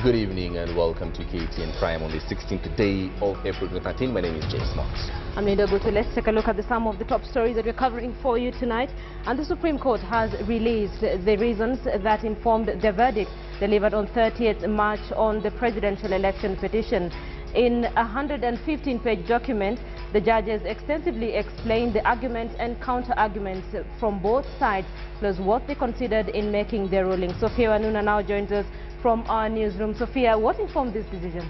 Good evening and welcome to KTN Prime on the 16th day of April 2019. My name is James Knox. I'm Nida Gutu. Let's take a look at some of the top stories that we're covering for you tonight. And the Supreme Court has released the reasons that informed the verdict delivered on 30th March on the presidential election petition. In a 115-page document, the judges extensively explained the arguments and counter-arguments from both sides, plus what they considered in making their ruling. Sophia Wanuna now joins us from our newsroom. Sophia, what informed this decision?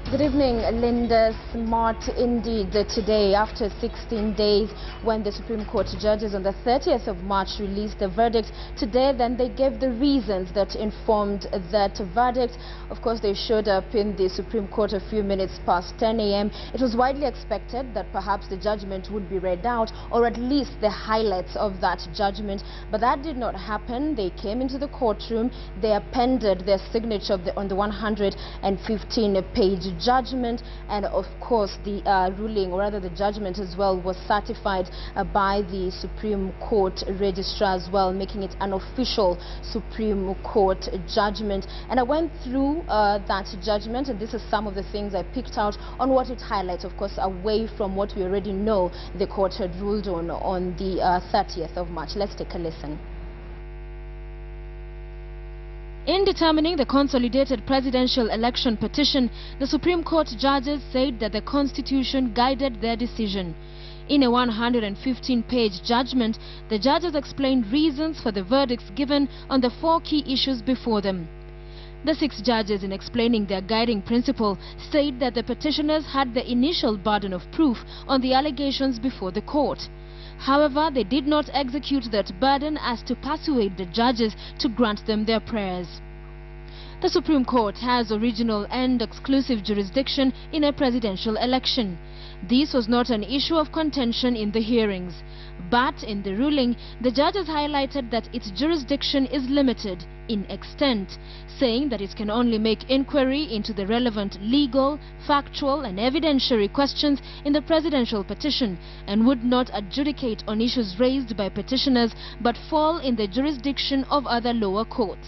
Good evening, Linda. Smart indeed today, after 16 days, when the Supreme Court judges on the 30th of March released the verdict. Today, then, they gave the reasons that informed that verdict. Of course, they showed up in the Supreme Court a few minutes past 10 a.m. It was widely expected that perhaps the judgment would be read out, or at least the highlights of that judgment. But that did not happen. They came into the courtroom, they appended their signature on the 115-page judgment, and of course the ruling, or rather the judgment as well, was certified by the Supreme Court registrar as well, making it an official Supreme Court judgment. And I went through that judgment, and this is some of the things I picked out on what it highlights, of course, away from what we already know the court had ruled on the 30th of March. Let's take a listen. In determining the consolidated presidential election petition, the Supreme Court judges said that the Constitution guided their decision. In a 115-page judgment, the judges explained reasons for the verdicts given on the 4 key issues before them. The 6 judges, in explaining their guiding principle, said that the petitioners had the initial burden of proof on the allegations before the court. However, they did not execute that burden as to persuade the judges to grant them their prayers. The Supreme Court has original and exclusive jurisdiction in a presidential election. This was not an issue of contention in the hearings. But in the ruling, the judges highlighted that its jurisdiction is limited in extent, saying that it can only make inquiry into the relevant legal, factual and evidentiary questions in the presidential petition, and would not adjudicate on issues raised by petitioners but fall in the jurisdiction of other lower courts.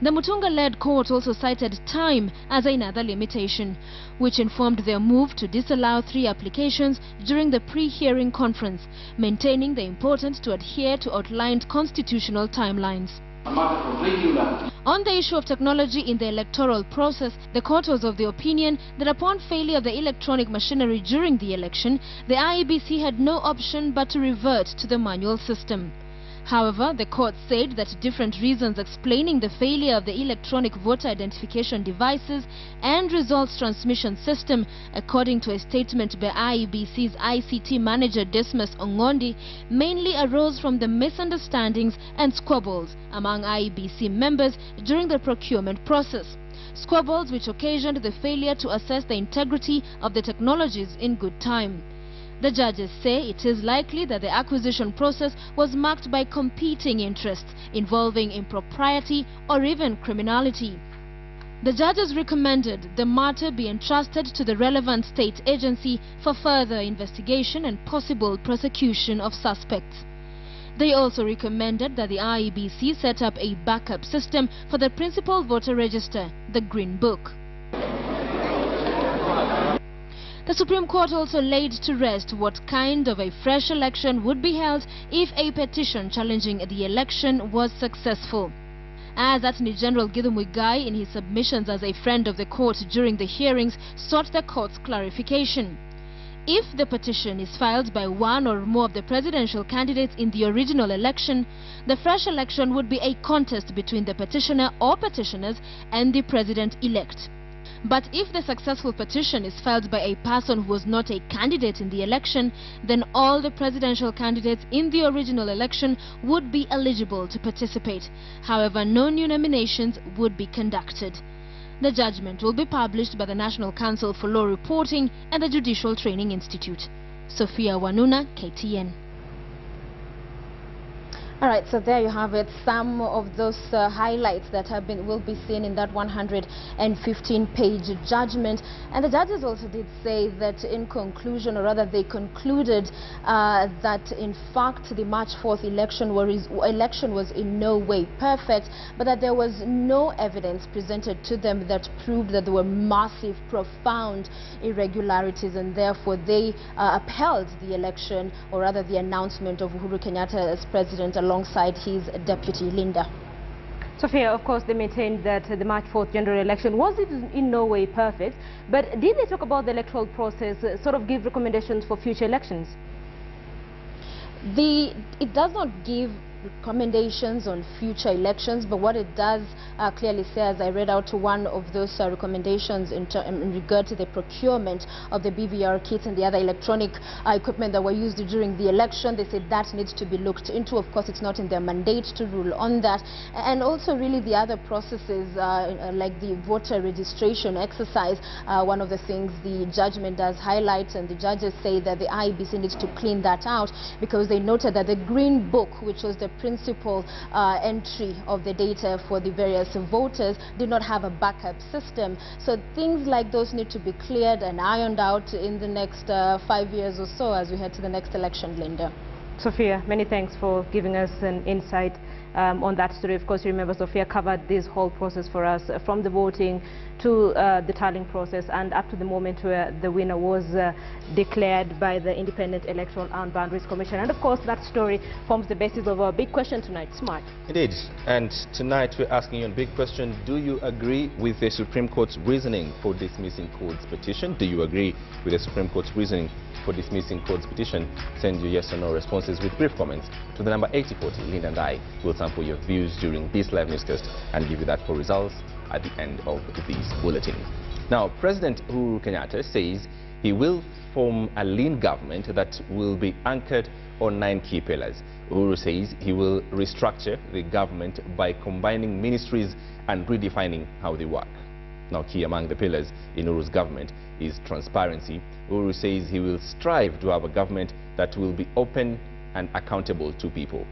The Mutunga-led court also cited time as another limitation, which informed their move to disallow 3 applications during the pre-hearing conference, maintaining the importance to adhere to outlined constitutional timelines. On the issue of technology in the electoral process, the court was of the opinion that upon failure of the electronic machinery during the election, the IEBC had no option but to revert to the manual system. However, the court said that different reasons explaining the failure of the electronic voter identification devices and results transmission system, according to a statement by IEBC's ICT manager Dismas Ongondi, mainly arose from the misunderstandings and squabbles among IEBC members during the procurement process. Squabbles which occasioned the failure to assess the integrity of the technologies in good time. The judges say it is likely that the acquisition process was marked by competing interests involving impropriety or even criminality. The judges recommended the matter be entrusted to the relevant state agency for further investigation and possible prosecution of suspects. They also recommended that the IEBC set up a backup system for the principal voter register, the Green Book. The Supreme Court also laid to rest what kind of a fresh election would be held if a petition challenging the election was successful. As Attorney General Githu Muigai, in his submissions as a friend of the court during the hearings, sought the court's clarification. If the petition is filed by one or more of the presidential candidates in the original election, the fresh election would be a contest between the petitioner or petitioners and the president-elect. But if the successful petition is filed by a person who was not a candidate in the election, then all the presidential candidates in the original election would be eligible to participate. However, no new nominations would be conducted. The judgment will be published by the National Council for Law Reporting and the Judicial Training Institute. Sophia Wanuna, KTN. All right, so there you have it, some of those highlights that will be seen in that 115-page judgment. And the judges also did say that in conclusion, or rather they concluded that in fact the March 4th election was in no way perfect, but that there was no evidence presented to them that proved that there were massive, profound irregularities, and therefore they upheld the election, or rather the announcement of Uhuru Kenyatta as president alongside his deputy Linda. Sophia, of course, they maintained that the March 4th general election was in no way perfect, but did they talk about the electoral process, sort of give recommendations for future elections? It does not give recommendations on future elections, but what it does clearly say, as I read out to one of those recommendations in regard to the procurement of the BVR kits and the other electronic equipment that were used during the election, they said that needs to be looked into. Of course, it's not in their mandate to rule on that. And also really the other processes like the voter registration exercise, one of the things the judgment does highlight, and the judges say that the IEBC needs to clean that out, because they noted that the Green Book, which was the principal entry of the data for the various voters, did not have a backup system. So things like those need to be cleared and ironed out in the next 5 years or so as we head to the next election, Linda. Sophia, many thanks for giving us an insight on that story. Of course, you remember Sophia covered this whole process for us, from the voting to the tallying process and up to the moment where the winner was declared by the Independent Electoral and Boundaries Commission. And of course, that story forms the basis of our big question tonight. Smart. Indeed. And tonight we're asking you a big question. Do you agree with the Supreme Court's reasoning for dismissing Court's petition? Do you agree with the Supreme Court's reasoning for dismissing Court's petition? Send your yes or no responses with brief comments to the number 8040. Linda and I will sample your views during this live newscast and give you that for results at the end of this bulletin. Now, President Uhuru Kenyatta says he will form a lean government that will be anchored on 9 key pillars. Uhuru says he will restructure the government by combining ministries and redefining how they work. Now, key among the pillars in Uhuru's government is transparency. Uhuru says he will strive to have a government that will be open and accountable to people.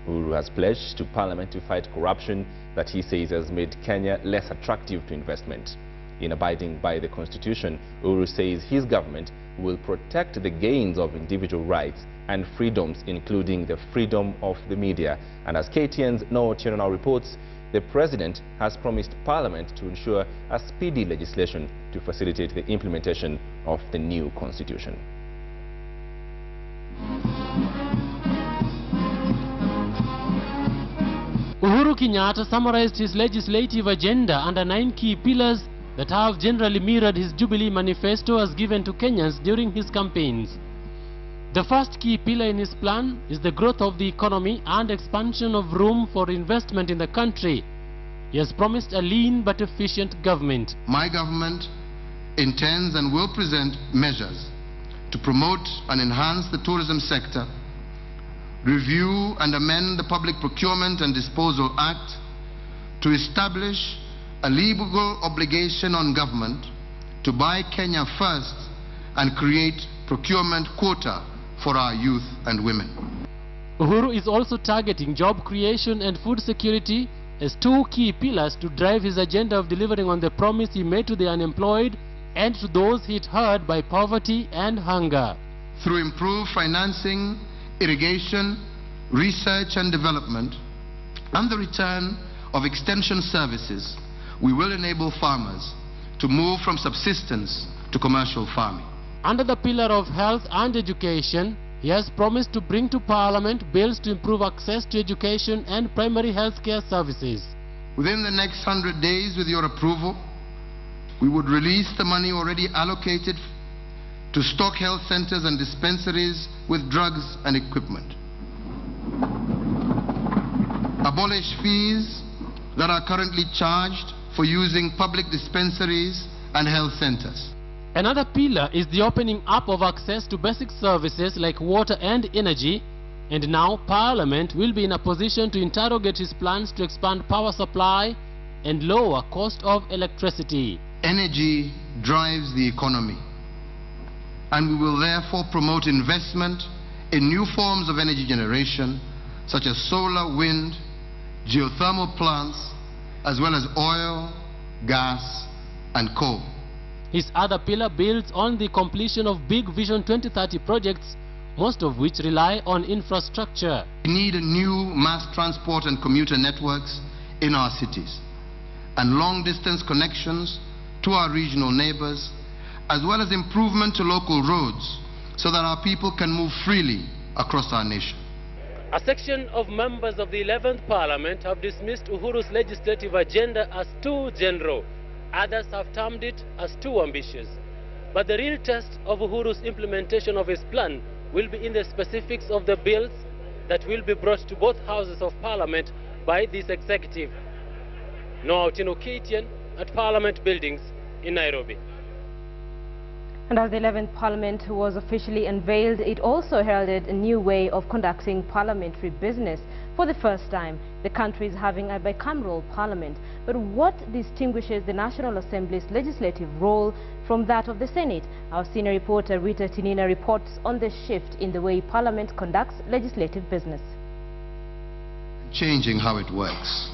Uhuru has pledged to Parliament to fight corruption that he says has made Kenya less attractive to investment. In abiding by the Constitution, Uhuru says his government will protect the gains of individual rights and freedoms, including the freedom of the media. And as KTN's Noah Chirana reports, the President has promised Parliament to ensure a speedy legislation to facilitate the implementation of the new Constitution. Uhuru Kenyatta summarized his legislative agenda under 9 key pillars that have generally mirrored his Jubilee manifesto as given to Kenyans during his campaigns. The first key pillar in his plan is the growth of the economy and expansion of room for investment in the country. He has promised a lean but efficient government. My government intends and will present measures to promote and enhance the tourism sector, review and amend the Public Procurement and Disposal Act to establish a legal obligation on government to buy Kenya first and create procurement quota for our youth and women. Uhuru is also targeting job creation and food security as 2 key pillars to drive his agenda of delivering on the promise he made to the unemployed and to those hit hard by poverty and hunger. Through improved financing, irrigation, research and development, and the return of extension services, we will enable farmers to move from subsistence to commercial farming. Under the pillar of health and education, he has promised to bring to Parliament bills to improve access to education and primary health care services. Within the next 100 days, with your approval, we would release the money already allocated to stock health centers and dispensaries with drugs and equipment. Abolish fees that are currently charged for using public dispensaries and health centers. Another pillar is the opening up of access to basic services like water and energy, and now Parliament will be in a position to interrogate his plans to expand power supply and lower cost of electricity. Energy drives the economy, and we will therefore promote investment in new forms of energy generation such as solar, wind, geothermal plants, as well as oil, gas, and coal. His other pillar builds on the completion of Big Vision 2030 projects, most of which rely on infrastructure. We need new mass transport and commuter networks in our cities, and long-distance connections to our regional neighbors, as well as improvement to local roads so that our people can move freely across our nation. A section of members of the 11th Parliament have dismissed Uhuru's legislative agenda as too general. Others have termed it as too ambitious. But the real test of Uhuru's implementation of his plan will be in the specifics of the bills that will be brought to both houses of Parliament by this executive. Noah Otino, KTN at Parliament Buildings in Nairobi. And as the 11th Parliament was officially unveiled, it also heralded a new way of conducting parliamentary business. For the first time, the country is having a bicameral parliament. But what distinguishes the National Assembly's legislative role from that of the Senate? Our senior reporter Rita Tinina reports on the shift in the way Parliament conducts legislative business. Changing how it works.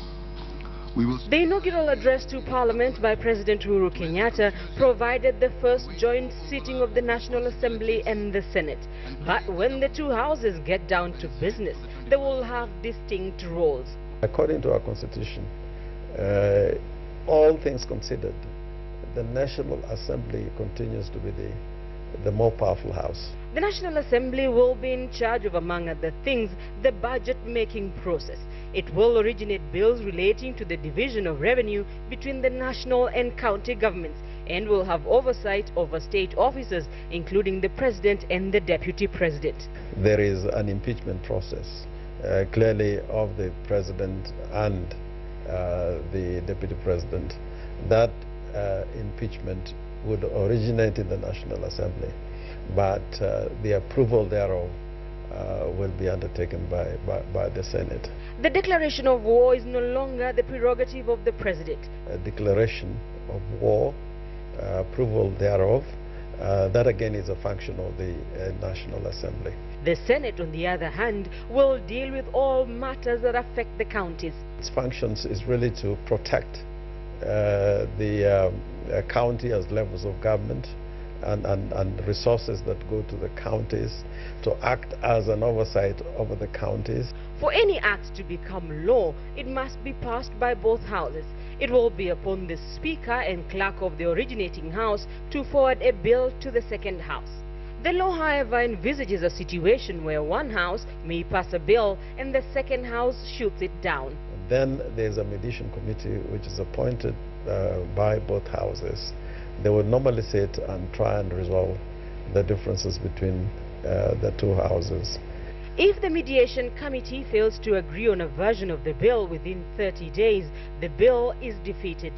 The inaugural address to Parliament by President Uhuru Kenyatta provided the first joint sitting of the National Assembly and the Senate. But when the two houses get down to business, they will have distinct roles. According to our constitution, all things considered, the National Assembly continues to be the more powerful house. The National Assembly will be in charge of, among other things, the budget-making process. It will originate bills relating to the division of revenue between the national and county governments and will have oversight over state officers, including the President and the Deputy President. There is an impeachment process, clearly of the President and the Deputy President. That impeachment would originate in the National Assembly, but the approval thereof will be undertaken by the Senate. The declaration of war is no longer the prerogative of the President. A declaration of war, approval thereof, that again is a function of the National Assembly. The Senate, on the other hand, will deal with all matters that affect the counties. Its functions is really to protect the county as levels of government, and resources that go to the counties, to act as an oversight over the counties. For any act to become law, it must be passed by both houses. It will be upon the Speaker and Clerk of the originating house to forward a bill to the second house. The law, however, envisages a situation where one house may pass a bill and the second house shoots it down. Then there's a mediation committee which is appointed by both houses. They would normally sit and try and resolve the differences between the two houses. If the mediation committee fails to agree on a version of the bill within 30 days, the bill is defeated.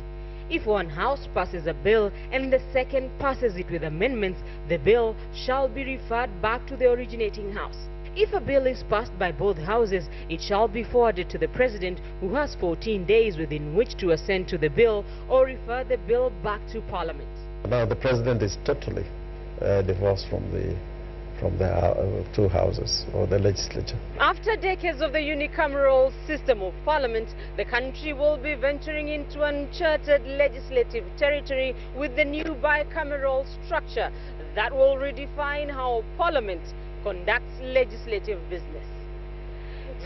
If one house passes a bill and the second passes it with amendments, the bill shall be referred back to the originating house. If a bill is passed by both houses, it shall be forwarded to the President, who has 14 days within which to assent to the bill or refer the bill back to Parliament. Now the President is totally divorced from the two houses or the legislature. After decades of the unicameral system of Parliament, the country will be venturing into uncharted legislative territory with the new bicameral structure that will redefine how Parliament conducts legislative business.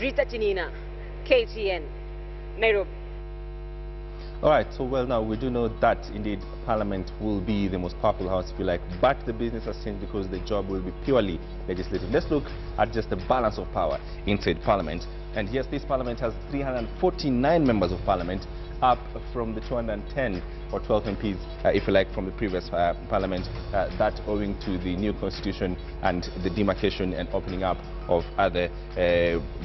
Rita Tinina, KTN, Nairobi. All right, so well now we do know that indeed Parliament will be the most powerful house, if you like, but the business has changed because the job will be purely legislative. Let's look at just the balance of power inside Parliament. And yes, this Parliament has 349 members of Parliament, up from the 210 or 12 MPs, if you like, from the previous Parliament, that owing to the new constitution and the demarcation and opening up of other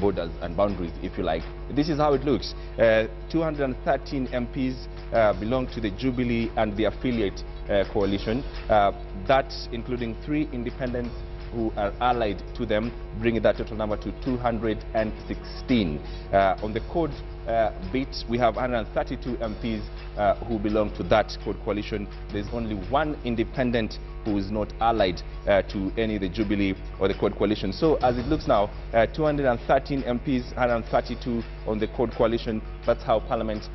borders and boundaries, if you like. This is how it looks. 213 MPs belong to the Jubilee and the affiliate coalition, that including 3 independents who are allied to them, bringing that total number to 216. On the code bit, we have 132 MPs who belong to that code coalition. There's only 1 independent who is not allied to any of the Jubilee or the Code Coalition. So as it looks now, 213 MPs, 132 on the Code Coalition. That's how Parliament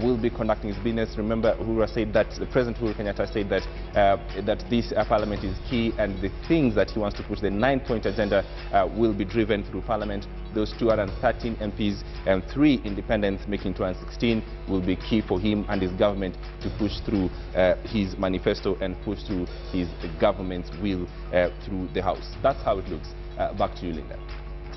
will be conducting its business. Remember, the President Uhuru Kenyatta said that this Parliament is key, and the things that he wants to push, the 9-point agenda, will be driven through Parliament. Those 213 MPs and 3 independents, making 216, will be key for him and his government to push through his manifesto and push through his government's will through the House. That's how it looks. Back to you, Linda.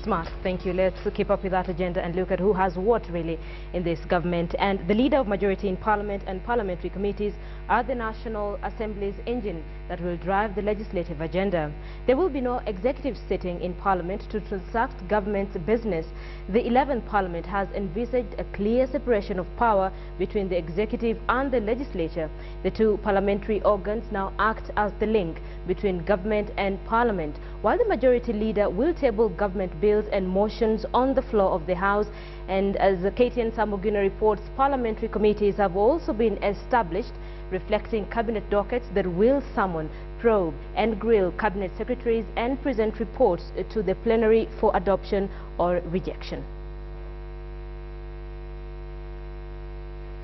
Smart, thank you. Let's keep up with that agenda and look at who has what really in this government. And the leader of majority in Parliament and parliamentary committees are the National Assembly's engine that will drive the legislative agenda. There will be no executive sitting in Parliament to transact government's business. The 11th Parliament has envisaged a clear separation of power between the executive and the legislature. The two parliamentary organs now act as the link between government and Parliament, while the majority leader will table government bills and motions on the floor of the House. And as the KTN Samugina reports, parliamentary committees have also been established, reflecting cabinet dockets that will summon, probe and grill cabinet secretaries and present reports to the plenary for adoption or rejection.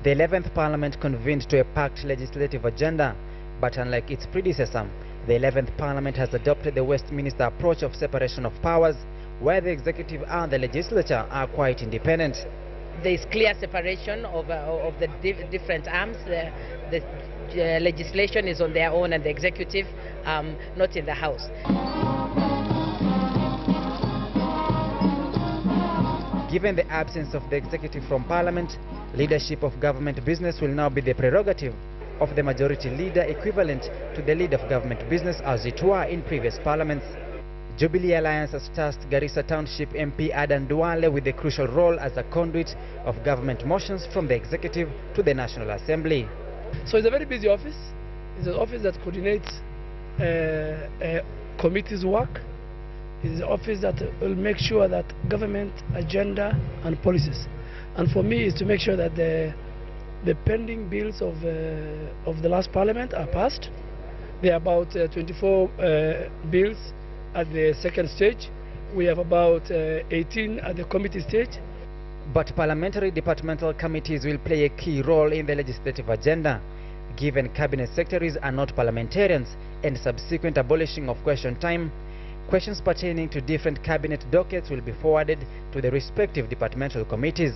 The 11th Parliament convened to a packed legislative agenda, but unlike its predecessor, the 11th Parliament has adopted the Westminster approach of separation of powers, where the executive and the legislature are quite independent. There is clear separation of the different arms. The legislation is on their own and the executive not in the House. Given the absence of the executive from Parliament, leadership of government business will now be the prerogative of the majority leader, equivalent to the lead of government business as it were in previous parliaments. Jubilee Alliance has tasked Garissa Township MP Adan Duale with the crucial role as a conduit of government motions from the executive to the National Assembly. So it's a very busy office. It's an office that coordinates committees' work. It's an office that will make sure that government agenda and policies. And for me, is to make sure that the pending bills of the last parliament are passed. There are about 24 bills at the second stage. We have about 18 at the committee stage. But parliamentary departmental committees will play a key role in the legislative agenda, given cabinet secretaries are not parliamentarians, and subsequent abolishing of question time. Questions pertaining to different cabinet dockets will be forwarded to the respective departmental committees.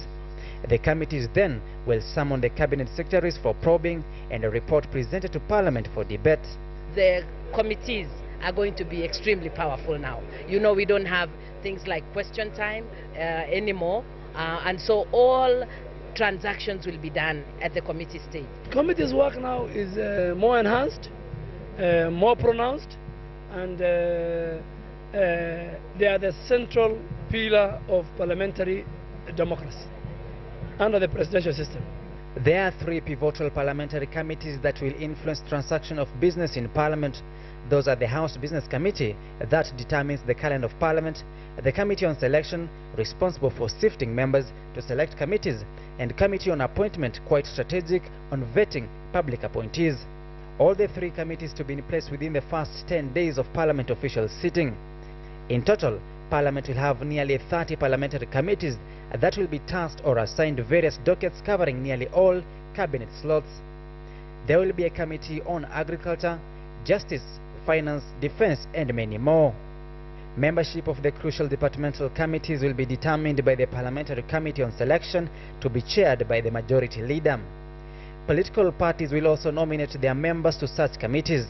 The committees then will summon the cabinet secretaries for probing and a report presented to Parliament for debate. The committees are going to be extremely powerful now. You know, we don't have things like question time anymore, and so all transactions will be done at the committee stage. Committees' work now is more enhanced, more pronounced, and they are the central pillar of parliamentary democracy under the presidential system. There are 3 pivotal parliamentary committees that will influence transaction of business in Parliament. Those are the House Business Committee, that determines the calendar of Parliament, the Committee on Selection, responsible for sifting members to select committees, and Committee on Appointment, quite strategic, on vetting public appointees. All the 3 committees to be in place within the first 10 days of Parliament official sitting. In total, Parliament will have nearly 30 parliamentary committees that will be tasked or assigned various dockets covering nearly all cabinet slots. There will be a committee on agriculture, justice, finance, defense, and many more. Membership of the crucial departmental committees will be determined by the Parliamentary Committee on Selection, to be chaired by the majority leader. Political parties will also nominate their members to such committees.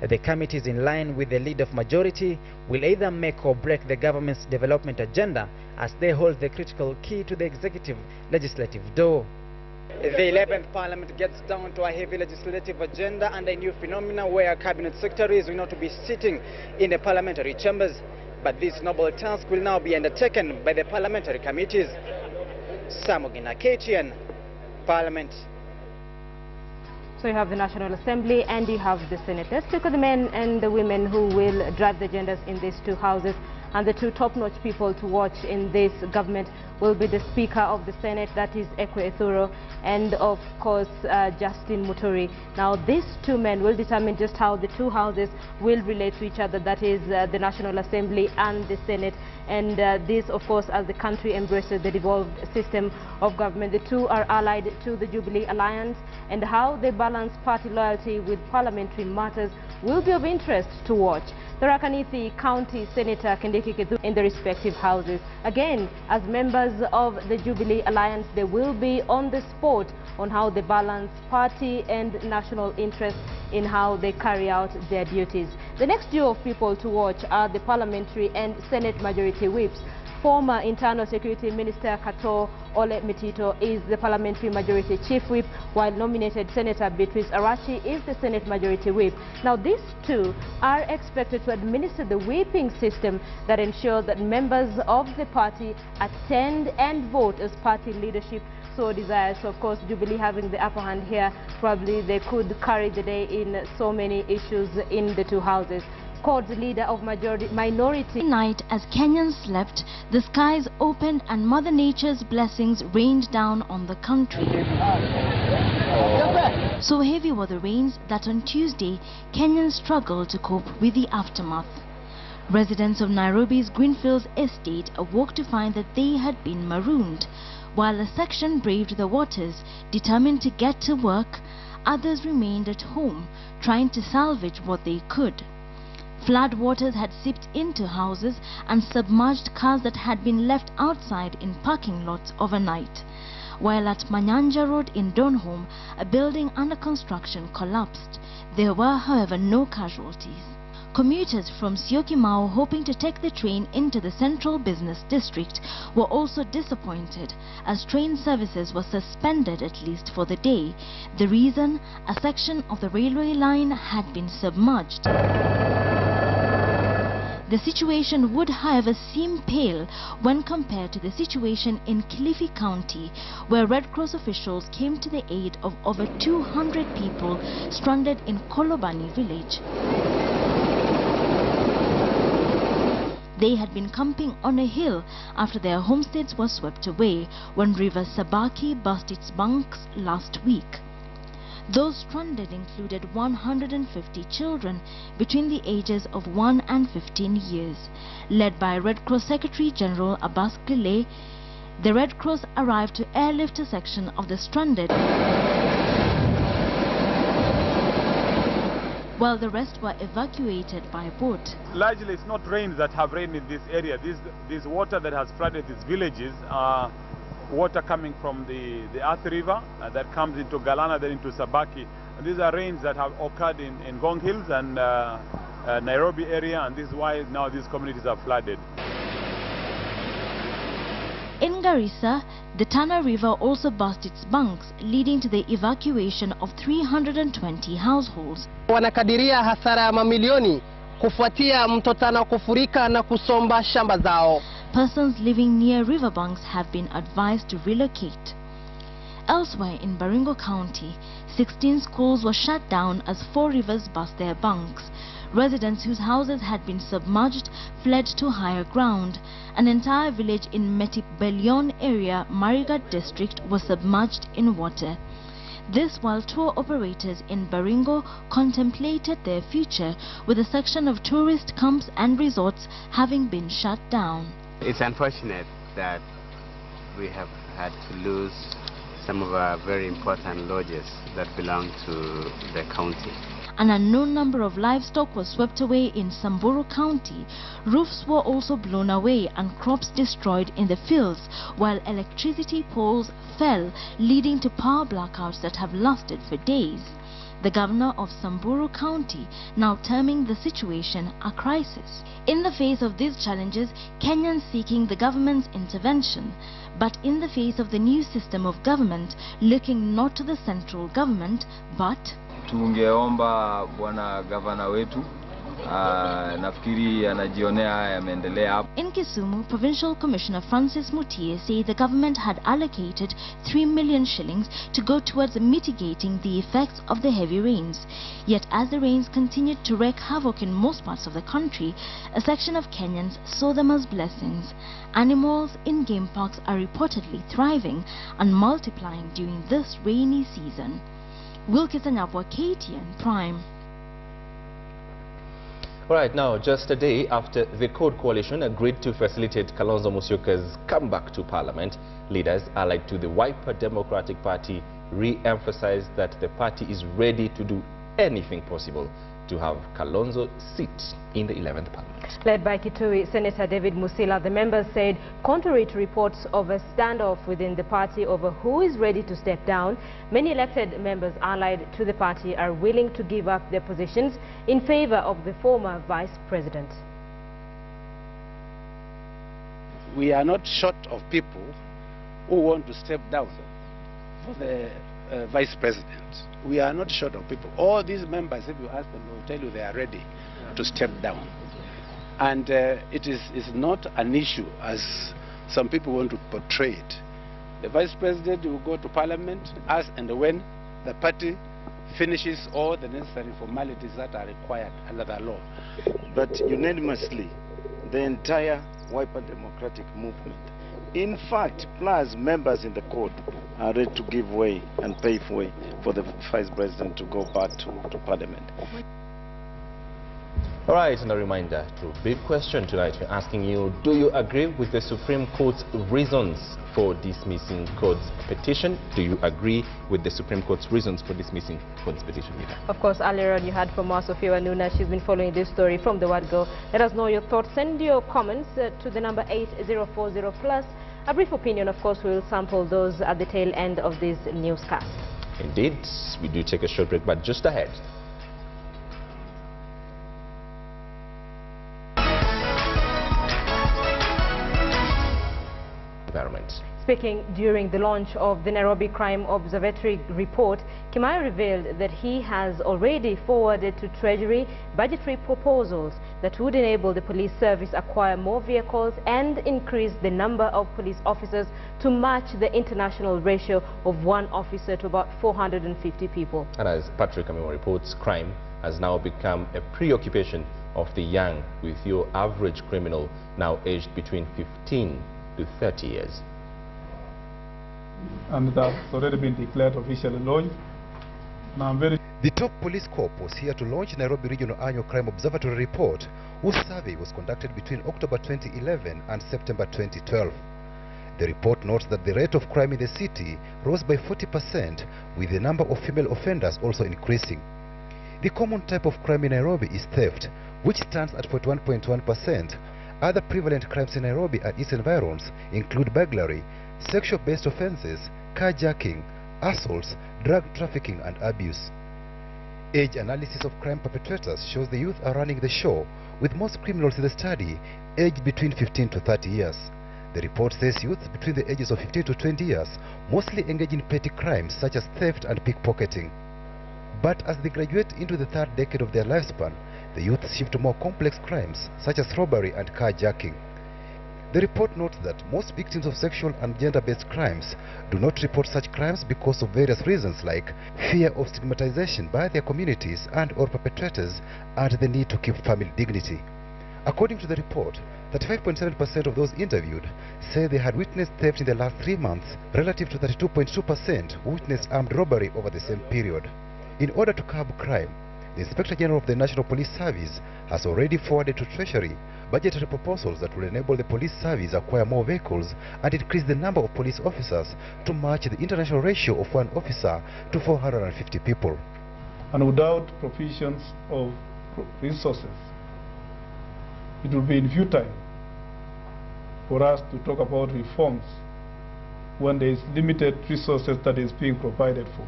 The committees in line with the lead of majority will either make or break the government's development agenda, as they hold the critical key to the executive legislative door. The 11th Parliament gets down to a heavy legislative agenda and a new phenomena where cabinet secretaries will not be sitting in the parliamentary chambers. But this noble task will now be undertaken by the parliamentary committees. Samugina, KTN, Parliament. So you have the National Assembly and you have the Senate. Let's look at the men and the women who will drive the agendas in these two houses. And the two top-notch people to watch in this government will be the Speaker of the Senate, that is Ekwe Ethuro, and of course Justin Muturi. Now these two men will determine just how the two houses will relate to each other, that is the National Assembly and the Senate. And this, of course, as the country embraces the devolved system of government. The two are allied to the Jubilee Alliance, and how they balance party loyalty with parliamentary matters will be of interest to watch. Tharaka Nithi County Senator Kindiki Kithure in the respective houses. Again, as members of the Jubilee Alliance, they will be on the spot on how they balance party and national interest in how they carry out their duties. The next duo of people to watch are the parliamentary and Senate majority whips. Former Internal Security Minister Kato Ole Mitito is the Parliamentary Majority Chief Whip, while nominated Senator Beatrice Arachi is the Senate Majority Whip. Now these two are expected to administer the whipping system that ensures that members of the party attend and vote as party leadership so desires. So of course, Jubilee having the upper hand here, probably they could carry the day in so many issues in the two houses. Court leader of minority. Night, as Kenyans slept, the skies opened and Mother Nature's blessings rained down on the country. So heavy were the rains that on Tuesday, Kenyans struggled to cope with the aftermath. Residents of Nairobi's Greenfields estate awoke to find that they had been marooned. While a section braved the waters, determined to get to work, others remained at home, trying to salvage what they could. Flood waters had seeped into houses and submerged cars that had been left outside in parking lots overnight. While at Manyanja Road in Donholm, a building under construction collapsed. There were, however, no casualties. Commuters from Syokimau hoping to take the train into the central business district were also disappointed, as train services were suspended at least for the day. The reason? A section of the railway line had been submerged. The situation would, however, seem pale when compared to the situation in Kilifi County, where Red Cross officials came to the aid of over 200 people stranded in Kolobani village. They had been camping on a hill after their homesteads were swept away when River Sabaki burst its banks last week. Those stranded included 150 children between the ages of 1 and 15 years. Led by Red Cross Secretary General Abbas Gile, the Red Cross arrived to airlift a section of the stranded, while the rest were evacuated by boat. Largely, it's not rains that have rained in this area. This water that has flooded these villages are water coming from the Earth River that comes into Galana, then into Sabaki. And these are rains that have occurred in Ngong Hills and Nairobi area, and this is why now these communities are flooded. In Garissa, the Tana River also burst its banks, leading to the evacuation of 320 households. Wanakadiria hasara ya mamilioni kufuatia mto Tana kufurika na kusomba shamba zao. Persons living near riverbanks have been advised to relocate. Elsewhere in Baringo County, 16 schools were shut down as 4 rivers burst their banks. Residents whose houses had been submerged fled to higher ground. An entire village in Metipbelion area, Marigat district, was submerged in water. This while tour operators in Baringo contemplated their future, with a section of tourist camps and resorts having been shut down. It's unfortunate that we have had to lose some of our very important lodges that belong to the county. An unknown number of livestock was swept away in Samburu County. Roofs were also blown away and crops destroyed in the fields, while electricity poles fell, leading to power blackouts that have lasted for days. The governor of Samburu County now terming the situation a crisis. In the face of these challenges, Kenyans seeking the government's intervention, but in the face of the new system of government, looking not to the central government, but tungeomba bwana gavana wetu nafikiri anajionea haya yameendelea hapo. In Kisumu, Provincial Commissioner Francis Mutie said the government had allocated 3 million shillings to go towards mitigating the effects of the heavy rains. Yet as the rains continued to wreak havoc in most parts of the country, a section of Kenyans saw them as blessings. Animals in game parks are reportedly thriving and multiplying during this rainy season. Wilkison Abwa, KTN Prime. Right now, just a day after the Code Coalition agreed to facilitate Kalonzo Musyoka's comeback to Parliament, leaders allied to the Wiper Democratic Party re-emphasized that the party is ready to do anything possible to have Kalonzo sit in the 11th Parliament. Led by Kitui Senator David Musila, the members said, contrary to reports of a standoff within the party over who is ready to step down, many elected members allied to the party are willing to give up their positions in favor of the former vice president. We are not short of people who want to step down for the vice president. We are not short of people. All these members, if you ask them, they will tell you they are ready to step down. And it is not an issue as some people want to portray it. The vice president will go to Parliament as and when the party finishes all the necessary formalities that are required under the law. But unanimously, the entire Wiper Democratic Movement, in fact, plus members in the court, are ready to give way and pave way for the vice president to go back to Parliament. All right, and a reminder to big question tonight. We're asking you, do you agree with the Supreme Court's reasons for dismissing Court's petition? Do you agree with the Supreme Court's reasons for dismissing Court's petition? Of course, earlier on you heard from Sophia Wanuna. She's been following this story from the word go. Let us know your thoughts. Send your comments to the number 8040 plus. A brief opinion, of course, we will sample those at the tail end of this newscast. Indeed, we do take a short break, but just ahead. Environment. Speaking during the launch of the Nairobi Crime Observatory report, Kimai revealed that he has already forwarded to Treasury budgetary proposals that would enable the police service acquire more vehicles and increase the number of police officers to match the international ratio of 1 officer to about 450 people. And as Patrick Amimo reports, crime has now become a preoccupation of the young, with your average criminal now aged between 15 to 30 years. And that's already been declared officially launched. Now The top police corps was here to launch Nairobi Regional Annual Crime Observatory report, whose survey was conducted between October 2011 and September 2012. The report notes that the rate of crime in the city rose by 40%, with the number of female offenders also increasing. The common type of crime in Nairobi is theft, which stands at 41.1%. Other prevalent crimes in Nairobi and its environs include burglary, sexual-based offences, carjacking, assaults, drug trafficking and abuse. Age analysis of crime perpetrators shows the youth are running the show, with most criminals in the study aged between 15 to 30 years. The report says youth between the ages of 15 to 20 years mostly engage in petty crimes such as theft and pickpocketing. But as they graduate into the third decade of their lifespan, the youth shift to more complex crimes such as robbery and carjacking. The report notes that most victims of sexual and gender-based crimes do not report such crimes because of various reasons like fear of stigmatization by their communities and/or perpetrators and the need to keep family dignity. According to the report, 35.7% of those interviewed say they had witnessed theft in the last 3 months, relative to 32.2% who witnessed armed robbery over the same period. In order to curb crime, the Inspector General of the National Police Service has already forwarded to Treasury budgetary proposals that will enable the police service acquire more vehicles and increase the number of police officers to match the international ratio of 1 officer to 450 people. And without provisions of resources, it will be futile for us to talk about reforms when there is limited resources that is being provided for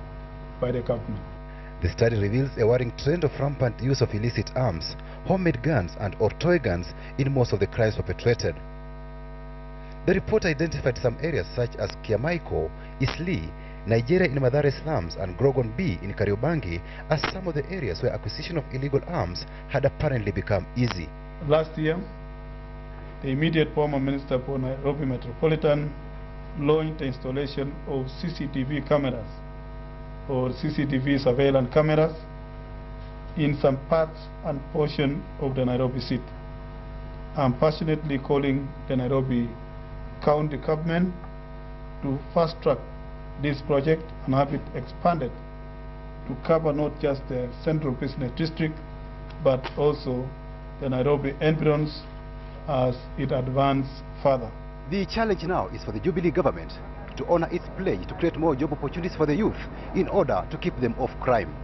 by the government. The study reveals a worrying trend of rampant use of illicit arms, homemade guns and/or toy guns in most of the crimes perpetrated. The report identified some areas such as Kiamaiko, Isli, Nigeria in Mathare slums and Grogon B in Kariobangi are some of the areas where acquisition of illegal arms had apparently become easy. Last year, the immediate former Minister for Nairobi Metropolitan launched the installation of CCTV cameras or CCTV surveillance cameras in some parts and portion of the Nairobi city. I'm passionately calling the Nairobi County government to fast-track this project and have it expanded to cover not just the central business district but also the Nairobi environs as it advances further. The challenge now is for the Jubilee government to honor its pledge to create more job opportunities for the youth in order to keep them off crime.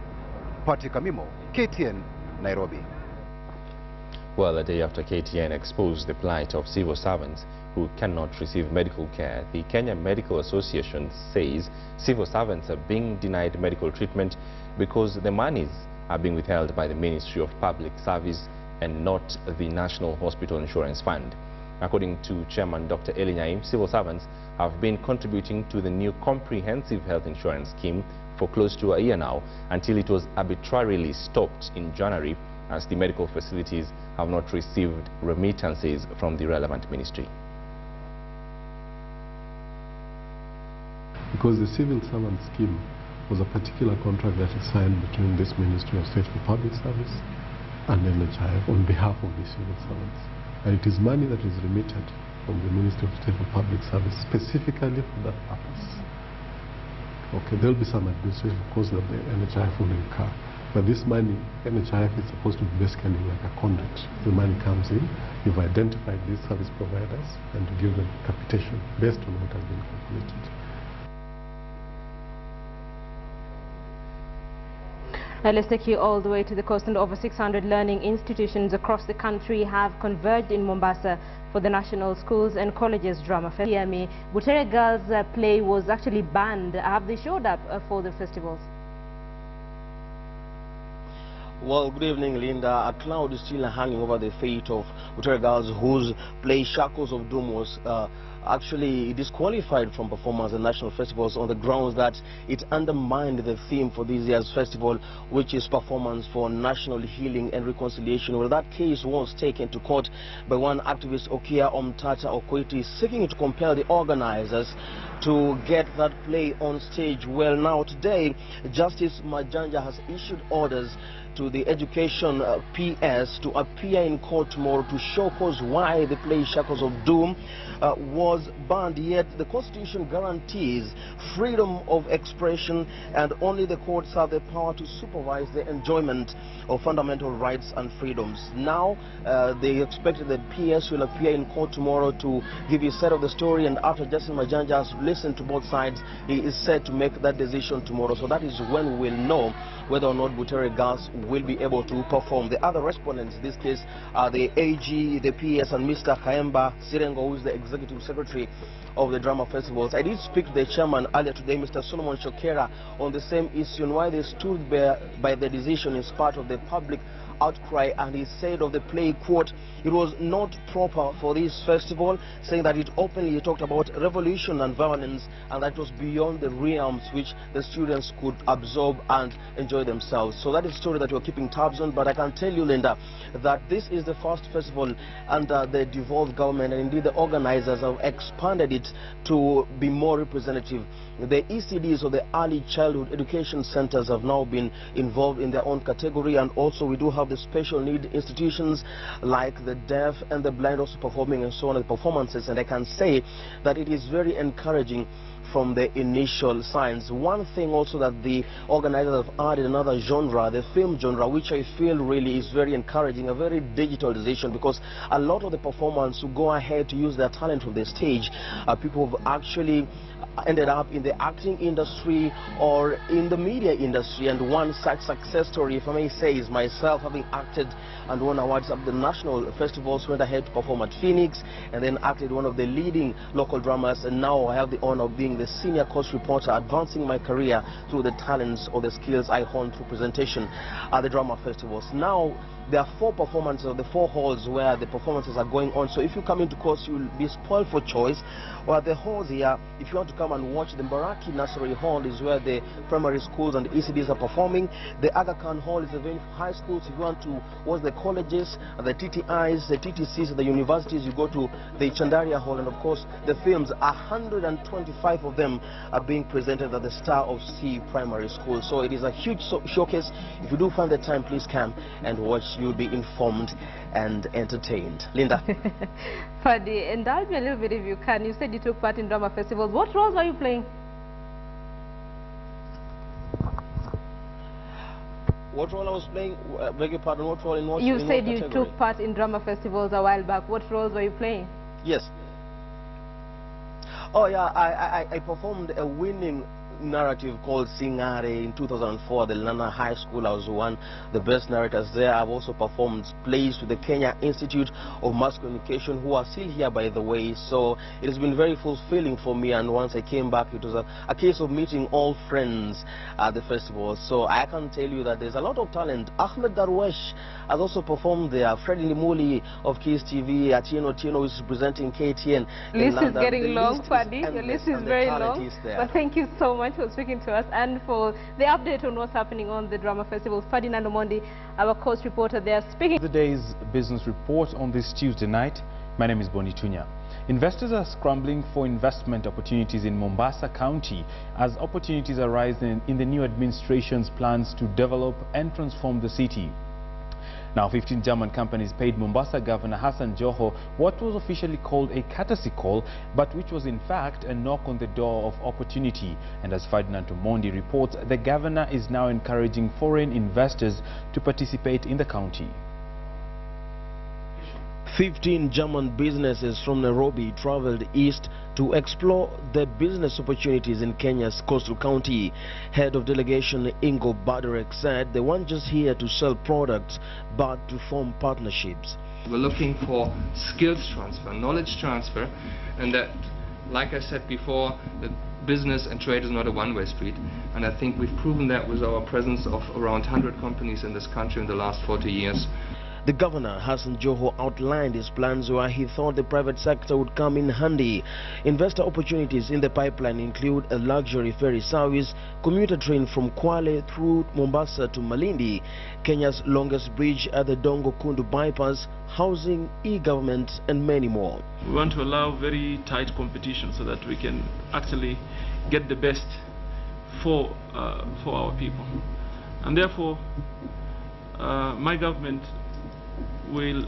Patrick Amimo, KTN, Nairobi. Well, a day after KTN exposed the plight of civil servants who cannot receive medical care, the Kenya Medical Association says civil servants are being denied medical treatment because the monies are being withheld by the Ministry of Public Service and not the National Hospital Insurance Fund. According to Chairman Dr. Eli Nyaim, civil servants have been contributing to the new comprehensive health insurance scheme for close to a year now, until it was arbitrarily stopped in January as the medical facilities have not received remittances from the relevant ministry. Because the civil servant scheme was a particular contract that is signed between this Ministry of State for Public Service and NHIF on behalf of the civil servants. And it is money that is remitted from the Ministry of State for Public Service specifically for that purpose. Okay, there will be some administrative costs that the NHIF will incur. But this money, NHIF is supposed to be basically like a conduit. The money comes in, you've identified these service providers, and you give them capitation based on what has been calculated. Now let's take you all the way to the coast, and over 600 learning institutions across the country have converged in Mombasa for the National Schools and Colleges Drama Festival. Butere Girls play was actually banned. Have they showed up for the festivals? Well, good evening, Linda. A cloud is still hanging over the fate of Butere Girls, whose play Shackles of Doom was actually disqualified from performance at national festivals on the grounds that it undermined the theme for this year's festival, which is performance for national healing and reconciliation. Well, that case was taken to court by one activist, Okia Omtata Okwiti, seeking to compel the organizers to get that play on stage. Well, now today, Justice Majanja has issued orders to the Education PS to appear in court tomorrow to show cause why the play Shackles of Doom was banned. Yet the Constitution guarantees freedom of expression, and only the courts have the power to supervise the enjoyment of fundamental rights and freedoms. Now they expect the PS will appear in court tomorrow to give you a set of the story, and after Justice Majanja has listened to both sides, he is set to make that decision tomorrow. So that is when we will know whether or not Butere Girls will be able to perform. The other respondents in this case are the AG, the PS, and Mr. Kaemba Sirengo, who is the Executive Secretary of the Drama Festivals. I did speak to the chairman earlier today, Mr. Solomon Shokera, on the same issue and why they stood by the decision in spite of the public outcry, and he said of the play, quote, it was not proper for this festival, saying that it openly talked about revolution and violence, and that was beyond the realms which the students could absorb and enjoy themselves. So that is a story that we're keeping tabs on, but I can tell you, Linda, that this is the first festival under the devolved government, and indeed the organizers have expanded it to be more representative. The ECDs, or the Early Childhood Education Centers, have now been involved in their own category, and also we do have the special need institutions like the deaf and the blind also performing and so on, the performances, and I can say that it is very encouraging from the initial signs. One thing also that the organizers have added another genre, the film genre, which I feel really is very encouraging, a very digital decision, because a lot of the performers who go ahead to use their talent on the stage are people who have actually ended up in the acting industry or in the media industry. And one such success story, if I may say, is myself, having acted and won awards at the national festivals, went ahead to perform at Phoenix and then acted one of the leading local dramas, and now I have the honor of being the senior course reporter, advancing my career through the talents or the skills I honed through presentation at the drama festivals. Now there are 4 performances of the 4 halls where the performances are going on. So if you come into course, you will be spoiled for choice. Or the halls here, if you want to come and watch, the Mbaraki Nursery Hall is where the primary schools and the ECDs are performing. The Aga Khan Hall is the very high schools. If you want to watch the colleges, the TTIs, the TTCs, the universities, you go to the Chandaria Hall. And of course, the films, 125 of them are being presented at the Star of Sea Primary School. So it is a huge showcase. If you do find the time, please come and watch. You'll be informed and entertained. Linda. Fadi, indulge me a little bit if you can. You said you took part in drama festivals. What roles are you playing? What role I was playing? Beg your pardon, what role in what? You in said what you category? took part in drama festivals a while back. What roles were you playing? Yes. Oh yeah, I performed a winning narrative called Singare in 2004 the Lana High School. I was one of the best narrators there. I've also performed plays with the Kenya Institute of Mass Communication, who are still here, by the way. So it has been very fulfilling for me, and once I came back, it was a case of meeting all friends at the festival. So I can tell you that there's a lot of talent. Ahmed Darwesh has also performed there. Freddie Limuli of Kiss TV, Atieno is presenting KTN. List is getting long, Fadi. Your list is very long. But thank you so much for speaking to us and for the update on what's happening on the drama festival. Ferdinand Omondi, our coast reporter there, speaking. The day's business report on this Tuesday night. My name is Boni Tunya. Investors are scrambling for investment opportunities in Mombasa County as opportunities arise in the new administration's plans to develop and transform the city. Now, 15 German companies paid Mombasa Governor Hassan Joho what was officially called a courtesy call, but which was in fact a knock on the door of opportunity. And as Ferdinand Omondi reports, the governor is now encouraging foreign investors to participate in the county. 15 German businesses from Nairobi traveled east to explore the business opportunities in Kenya's coastal county. Head of delegation Ingo Baderek said they weren't just here to sell products but to form partnerships. We're looking for skills transfer, knowledge transfer, and that, like I said before, that business and trade is not a one-way street, and I think we've proven that with our presence of around 100 companies in this country in the last 40 years. The governor, Hassan Joho, outlined his plans where he thought the private sector would come in handy. Investor opportunities in the pipeline include a luxury ferry service, commuter train from Kwale through Mombasa to Malindi, Kenya's longest bridge at the Dongo Kundu bypass, housing, e-government, and many more. We want to allow very tight competition so that we can actually get the best for our people. And therefore, my government will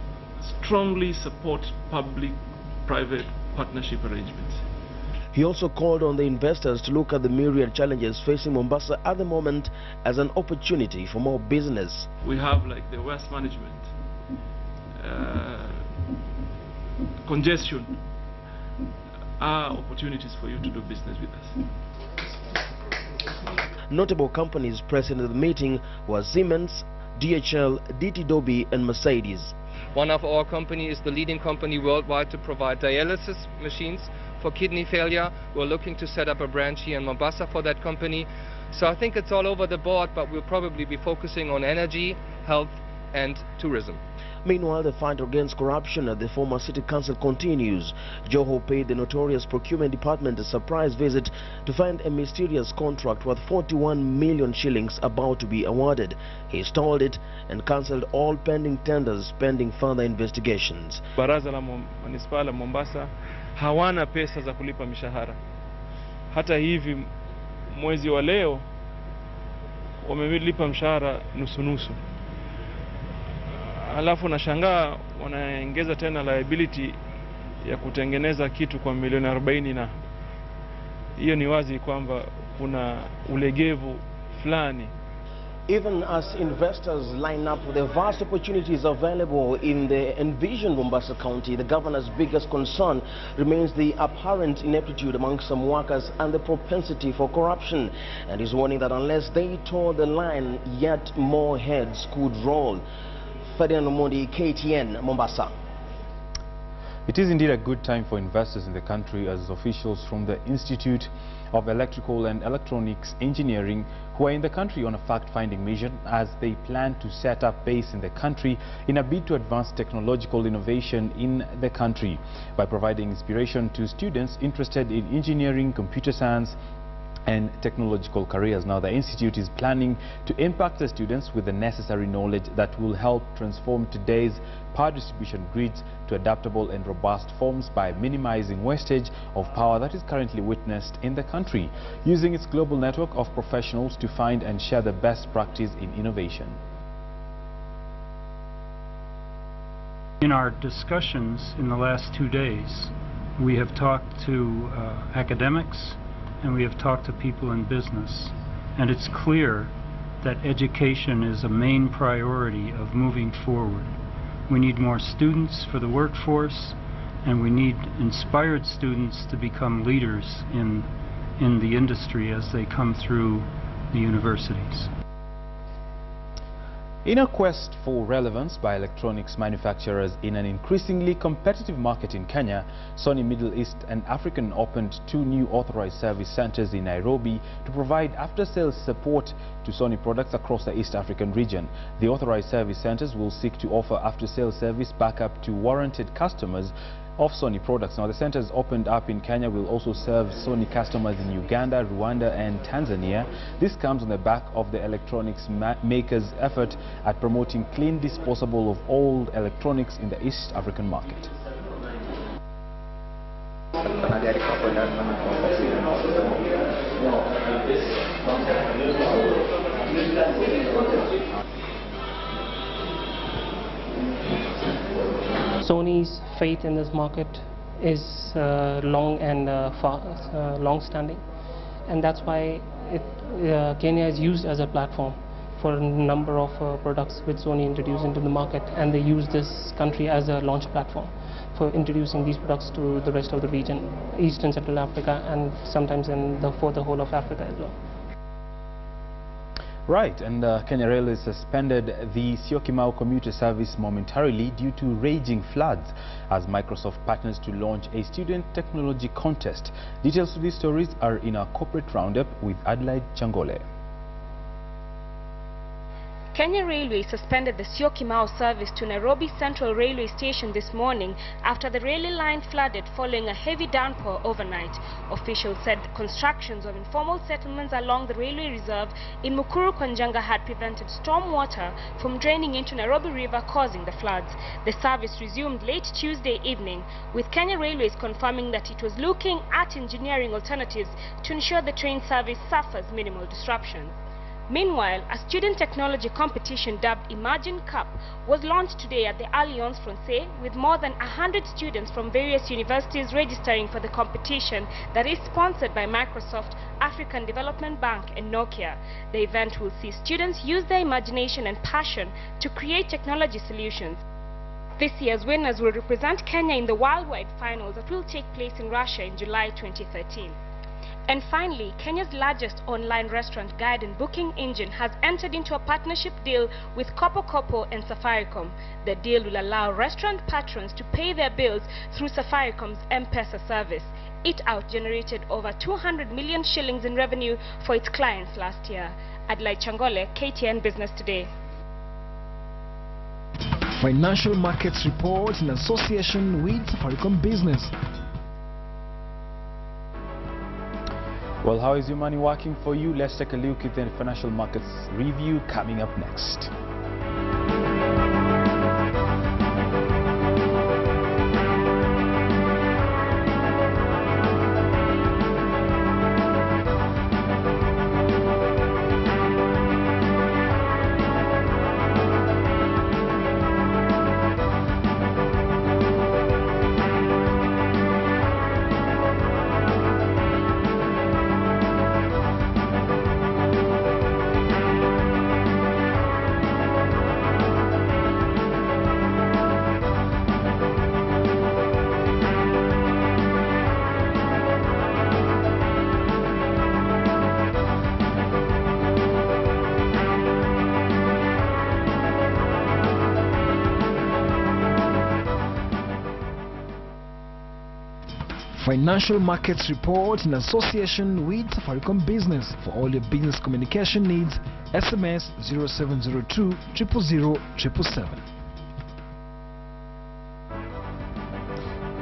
strongly support public-private partnership arrangements. He also called on the investors to look at the myriad challenges facing Mombasa at the moment as an opportunity for more business. We have like the waste management, congestion, are opportunities for you to do business with us. Notable companies present at the meeting were Siemens, DHL, DT Dobby and Mercedes. One of our companies is the leading company worldwide to provide dialysis machines for kidney failure. We're looking to set up a branch here in Mombasa for that company. So I think it's all over the board, but we'll probably be focusing on energy, health and tourism. Meanwhile, the fight against corruption at the former city council continues. Joho paid the notorious procurement department a surprise visit to find a mysterious contract worth 41 million shillings about to be awarded. He stalled it and cancelled all pending tenders pending further investigations. Baraza la Manispaa la Mombasa hawana pesa za kulipa mishahara. Hata hivi mwezi wa leo wamelipa mshahara nusu. Halafu nashangaa wanaongeza tena liability ya kutengeneza kitu kwa milioni 40, na hiyo ni wazi kwamba kuna ulegevu fulani. Even as investors line up the vast opportunities available in the envisioned Mombasa County, the governor's biggest concern remains the apparent ineptitude among some workers and the propensity for corruption. And he's warning that unless they toe the line, yet more heads could roll. Ferdinand Omondi, KTN, Mombasa. It is indeed a good time for investors in the country, as officials from the Institute of Electrical and Electronics Engineering who are in the country on a fact-finding mission as they plan to set up base in the country in a bid to advance technological innovation in the country by providing inspiration to students interested in engineering, computer science and technological careers. Now, the institute is planning to impact the students with the necessary knowledge that will help transform today's power distribution grids to adaptable and robust forms by minimizing wastage of power that is currently witnessed in the country, using its global network of professionals to find and share the best practice in innovation. In our discussions in the last 2 days, we have talked to academics, and we have talked to people in business, and it's clear that education is a main priority of moving forward. We need more students for the workforce, and we need inspired students to become leaders in the industry as they come through the universities. In a quest for relevance by electronics manufacturers in an increasingly competitive market in Kenya, Sony Middle East and African opened 2 new authorized service centers in Nairobi to provide after-sales support to Sony products across the East African region. The authorized service centers will seek to offer after-sales service backup to warranted customers of Sony products. Now, the centers opened up in Kenya will also serve Sony customers in Uganda, Rwanda and Tanzania. This comes on the back of the electronics makers' effort at promoting clean disposal of old electronics in the East African market. Sony's faith in this market is long and long-standing, and that's why Kenya is used as a platform for a number of products which Sony introduced into the market, and they use this country as a launch platform for introducing these products to the rest of the region, East and Central Africa, and sometimes for the whole of Africa as well. Right, and Kenya Railways suspended the Syokimau commuter service momentarily due to raging floods as Microsoft partners to launch a student technology contest. Details to these stories are in our corporate roundup with Adelaide Changole. Kenya Railways suspended the Syokimau service to Nairobi Central Railway Station this morning after the railway line flooded following a heavy downpour overnight. Officials said constructions of informal settlements along the railway reserve in Mukuru Kwanjanga had prevented storm water from draining into Nairobi River, causing the floods. The service resumed late Tuesday evening, with Kenya Railways confirming that it was looking at engineering alternatives to ensure the train service suffers minimal disruption. Meanwhile, a student technology competition dubbed Imagine Cup was launched today at the Alliance Francaise, with more than 100 students from various universities registering for the competition that is sponsored by Microsoft, African Development Bank and Nokia. The event will see students use their imagination and passion to create technology solutions. This year's winners will represent Kenya in the worldwide finals that will take place in Russia in July 2013. And finally, Kenya's largest online restaurant guide and booking engine has entered into a partnership deal with Kopo and Safaricom. The deal will allow restaurant patrons to pay their bills through Safaricom's M-Pesa service. Eat Out generated over 200 million shillings in revenue for its clients last year. Adelaide Changole, KTN Business Today. Financial Markets Report in association with Safaricom Business. Well, how is your money working for you? Let's take a look at the financial markets review coming up next. Financial Markets Report in association with Safaricom Business. For all your business communication needs, SMS 0702 000 777.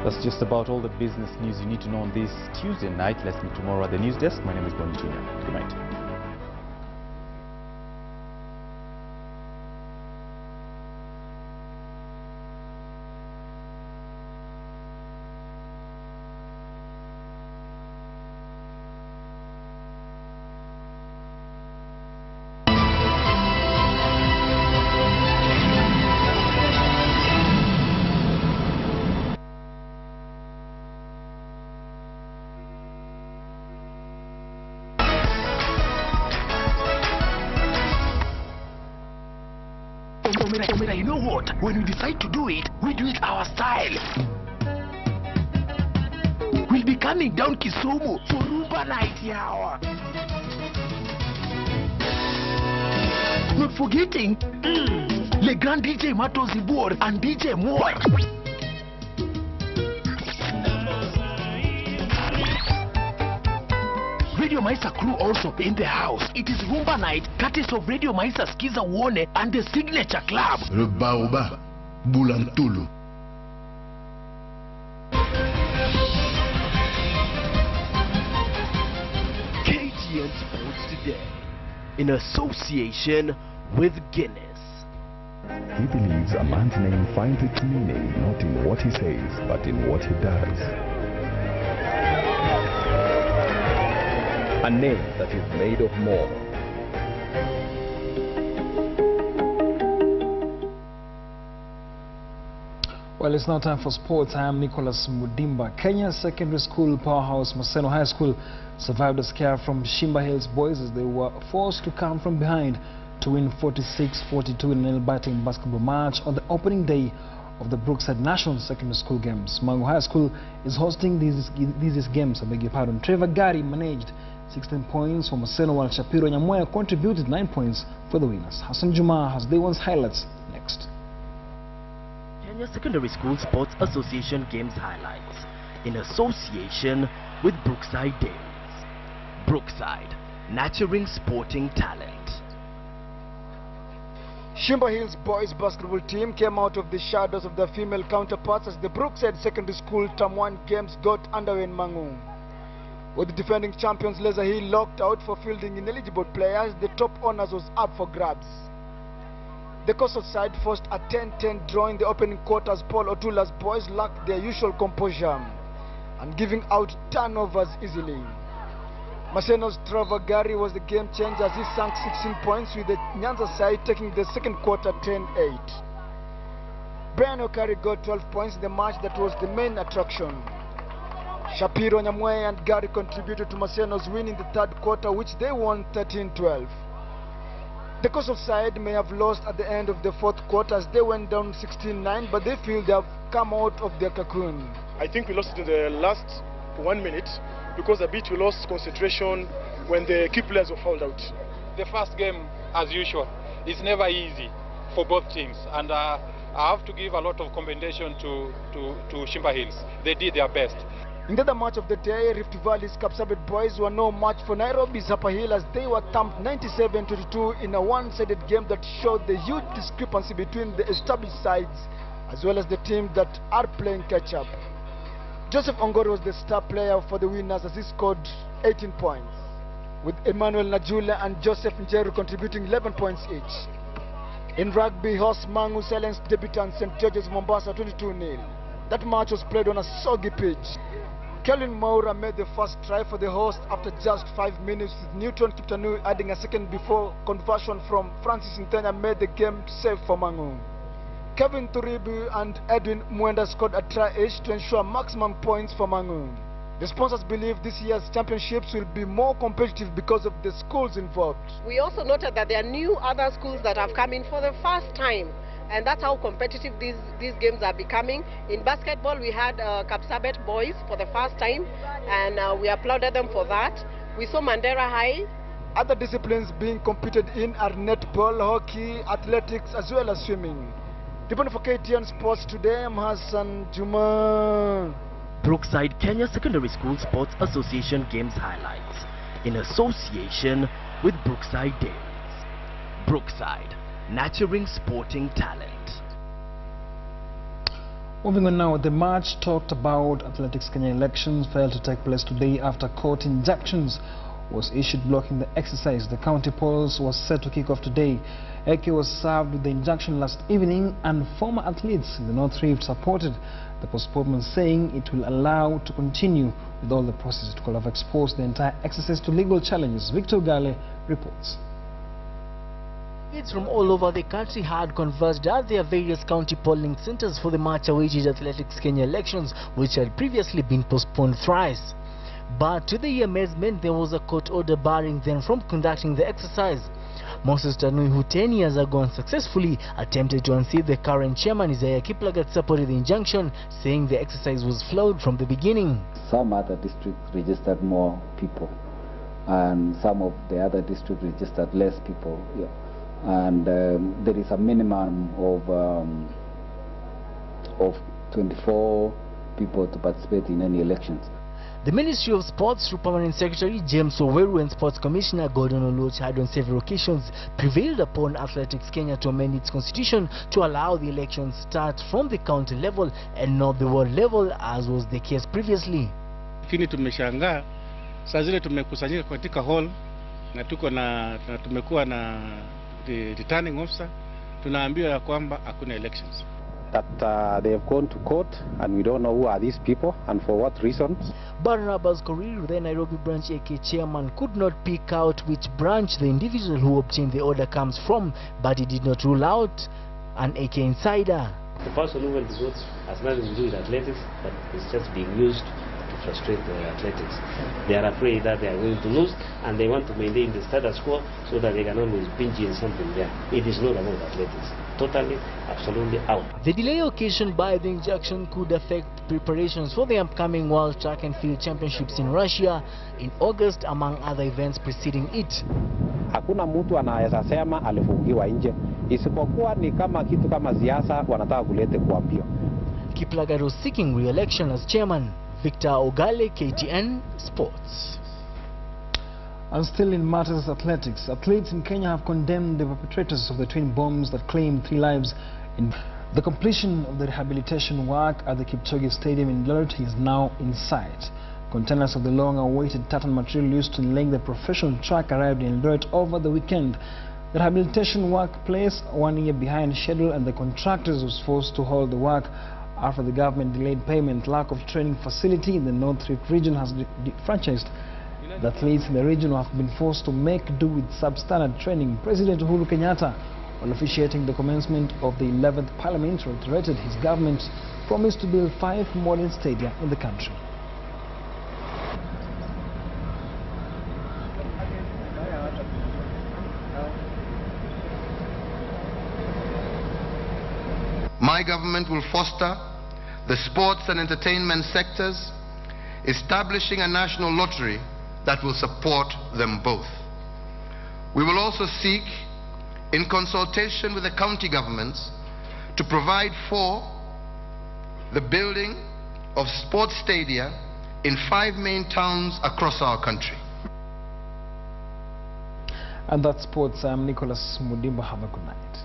That's just about all the business news you need to know on this Tuesday night. Let's meet tomorrow at the news desk. My name is Bonitunya. Good night. You know what? When we decide to do it, we do it our style. We'll be coming down Kisumu for Rumba Night hour. Not forgetting, Le Grand DJ Mato Zibor and DJ Moore. Radio Maisa crew also in the house. It is Rumba Night, courtesy of Radio Maisa Skiza Wone and the Signature Club. Baoba, Bulantulu. KTN Sports Today, in association with Guinness. He believes a man's name finds its meaning not in what he says, but in what he does. A name that is made of more. Well, it's now time for sports. I am Nicholas Mudimba. Kenya's secondary school powerhouse Maseno High School survived a scare from Shimba Hills boys as they were forced to come from behind to win 46-42 in a nail-biting basketball match on the opening day of the Brookside National Secondary School Games. Mangu High School is hosting these games. I beg your pardon. Trevor Gary managed 16 points for Maseno, while Shapiro Nyamoya contributed 9 points for the winners. Hassan Juma has day one's highlights next. Kenya Secondary School Sports Association Games highlights in association with Brookside Days. Brookside, nurturing sporting talent. Shimba Hills boys basketball team came out of the shadows of their female counterparts as the Brookside Secondary School Term 1 games got underway in Mangu. With the defending champions Leza Hill locked out for fielding ineligible players, the top honors was up for grabs. The coastal side forced a 10-10 draw in the opening quarters. Paul Otula's boys lacked their usual composure and giving out turnovers easily. Maseno's Trevor Gary was the game changer as he sank 16 points, with the Nyanza side taking the second quarter 10-8. Brian Okari got 12 points in the match that was the main attraction. Shapiro Nyamwe and Gary contributed to Maseno's win in the third quarter, which they won 13-12. The coastal side may have lost at the end of the fourth quarter as they went down 16-9, but they feel they have come out of their cocoon. I think we lost in the last 1 minute because a bit we lost concentration when the key players were fouled out. The first game, as usual, is never easy for both teams, and I have to give a lot of commendation to Shimba Hills. They did their best. In the other match of the day, Rift Valley's Kapsabet boys were no match for Nairobi's Upper Hill as they were thumped 97-22 in a one-sided game that showed the huge discrepancy between the established sides as well as the teams that are playing catch-up. Joseph Ongori was the star player for the winners as he scored 18 points, with Emmanuel Najula and Joseph Njeru contributing 11 points each. In rugby, host Mangu silenced debutant St. George's Mombasa 22-0. That match was played on a soggy pitch. Kelvin Moura made the first try for the host after just 5 minutes, with Newton Kiptanui adding a second before conversion from Francis Ntenya made the game safe for Mangu. Kevin Turibu and Edwin Mwenda scored a try each to ensure maximum points for Mangu. The sponsors believe this year's championships will be more competitive because of the schools involved. We also noted that there are new other schools that have come in for the first time, and that's how competitive these games are becoming. In basketball, we had Kapsabet boys for the first time, and we applauded them for that. We saw Mandera High. Other disciplines being competed in are netball, hockey, athletics, as well as swimming. Reporting for KTN Sports Today, I'm Hassan Juma. Brookside Kenya Secondary School Sports Association Games highlights in association with Brookside Dales. Brookside, nurturing sporting talent. Moving on now, the much talked about Athletics Kenya elections failed to take place today after court injunctions was issued blocking the exercise. The county polls was set to kick off today. AK was served with the injunction last evening, and former athletes in the North Rift supported the postponement, saying it will allow to continue with all the processes. It could have exposed the entire exercise to legal challenges. Victor Gale reports. Kids from all over the country had converged at their various county polling centers for the much-awaited Athletics Kenya elections, which had previously been postponed thrice. But to their amazement, there was a court order barring them from conducting the exercise. Moses Tanui, who 10 years ago unsuccessfully attempted to unseat the current chairman Isaiah Kiplagat, supported the injunction, saying the exercise was flawed from the beginning. Some other districts registered more people, and some of the other districts registered less people. Yeah. And there is a minimum of 24 people to participate in any elections. The Ministry of Sports, through Permanent Secretary James Oweru and Sports Commissioner Gordon Oluoch, had on several occasions prevailed upon Athletics Kenya to amend its constitution to allow the elections start from the county level and not the world level, as was the case previously. Lakini tumeshangaa saa zile tumekusanyika katika hall na tumekuwa na the returning officer, tunaambiwa ya kwamba hakuna elections. That they have gone to court and we don't know who are these people and for what reasons. Barnabas Korir, the Nairobi branch AK chairman, could not pick out which branch the individual who obtained the order comes from, but he did not rule out an AK insider. The person who went to vote has nothing to do with athletics, but it's just being used to frustrate the athletics. They are afraid that they are going to lose, and they want to maintain the status quo so that they can always pinch in something there. It is not about athletics. Totally, absolutely out. The delay occasioned by the injunction could affect preparations for the upcoming World Track and Field Championships in Russia in August, among other events preceding it. Hakuna mtu anaweza sema alifungiwa nje, isipokuwa ni kama kitu kama siasa wanataka kulete kwa mbio. Kiplagat was seeking re-election as chairman. Victor Ogale, KTN Sports. And still in matters of athletics, athletes in Kenya have condemned the perpetrators of the twin bombs that claimed 3 lives. The completion of the rehabilitation work at the Kipchoge Stadium in Eldoret is now in sight. Containers of the long-awaited tartan material used to link the professional track arrived in Eldoret over the weekend. The rehabilitation work placed 1 year behind schedule, and the contractors was forced to hold the work after the government delayed payment. Lack of training facility in the North Rift region has defranchised the athletes in the region who have been forced to make do with substandard training. President Uhuru Kenyatta, while officiating the commencement of the 11th parliament, reiterated his government's promise to build 5 modern stadia in the country. My government will foster the sports and entertainment sectors, establishing a national lottery that will support them both. We will also seek, in consultation with the county governments, to provide for the building of sports stadia in 5 main towns across our country. And that's sports. I'm Nicholas Mudimba. Have a good night.